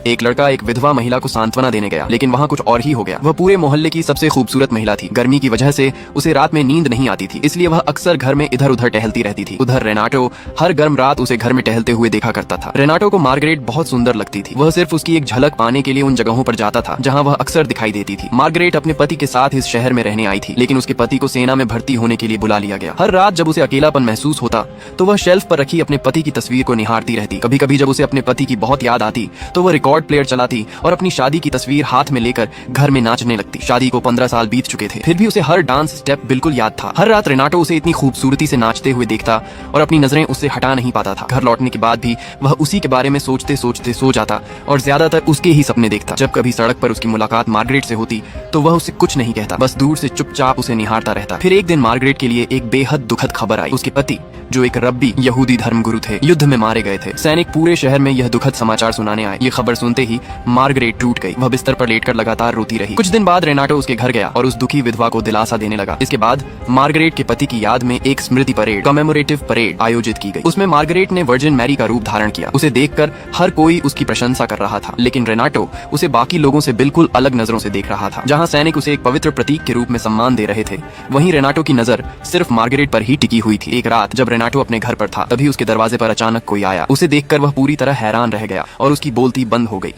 एक लड़का एक विधवा महिला को सांत्वना देने गया, लेकिन वहाँ कुछ और ही हो गया। वह पूरे मोहल्ले की सबसे खूबसूरत महिला थी। गर्मी की वजह से उसे रात में नींद नहीं आती थी, इसलिए वह अक्सर घर में इधर उधर टहलती रहती थी। उधर रेनाटो हर गर्म रात उसे घर में टहलते हुए देखा करता था। रेनाटो को मार्गरेट बहुत सुंदर लगती थी। वह सिर्फ उसकी एक झलक पाने के लिए उन जगहों पर जाता था जहाँ वह अक्सर दिखाई देती थी। मार्गरेट अपने पति के साथ इस शहर में रहने आई थी, लेकिन उसके पति को सेना में भर्ती होने के लिए बुला लिया गया। हर रात जब उसे अकेलापन महसूस होता तो वह शेल्फ पर रखी अपने पति की तस्वीर को निहारती रहती। कभी कभी जब उसे अपने पति की बहुत याद आती तो वह रिकॉर्ड प्लेयर चलाती और अपनी शादी की तस्वीर हाथ में लेकर घर में नाचने लगती। शादी को 15 साल बीत चुके थे, फिर भी उसे हर डांस स्टेप बिल्कुल याद था। हर रात रेनाटो उसे इतनी खूबसूरती से नाचते हुए देखता और अपनी नजरें उससे हटा नहीं पाता था। घर लौटने के बाद भी वह उसी के बारे में सोचते सोचते सो जाता और ज्यादातर उसके ही सपने देखता। जब कभी सड़क पर उसकी मुलाकात मार्गरेट से होती तो वह उसे कुछ नहीं कहता, बस दूर से चुपचाप उसे निहारता रहता। फिर एक दिन मार्गरेट के लिए एक बेहद दुखद खबर आई। उसके पति, जो एक रब्बी यहूदी धर्मगुरु थे, युद्ध में मारे गए थे। सैनिक पूरे शहर में यह दुखद समाचार सुनाने आए। ये खबर सुनते ही मार्गरेट टूट गई। वह बिस्तर पर लेटकर लगातार रोती रही। कुछ दिन बाद रेनाटो उसके घर गया और उस दुखी विधवा को दिलासा देने लगा। इसके बाद मार्गरेट के पति की याद में एक स्मृति परेड, कमेमोरेटिव परेड आयोजित की गई। उसमें मार्गरेट ने वर्जिन मैरी का रूप धारण किया। उसे देखकर हर कोई उसकी प्रशंसा कर रहा था, लेकिन रेनाटो उसे बाकी लोगों से बिल्कुल अलग नजरों से देख रहा था। जहाँ सैनिक उसे एक पवित्र प्रतीक के रूप में सम्मान दे रहे थे, वहीं रेनाटो की नजर सिर्फ मार्गरेट पर ही टिकी हुई थी। एक रात जब रेनाटो अपने घर पर था, तभी उसके दरवाजे पर अचानक कोई आया। उसे देखकर वह पूरी तरह हैरान रह गया और उसकी बोलती बंद हो गई।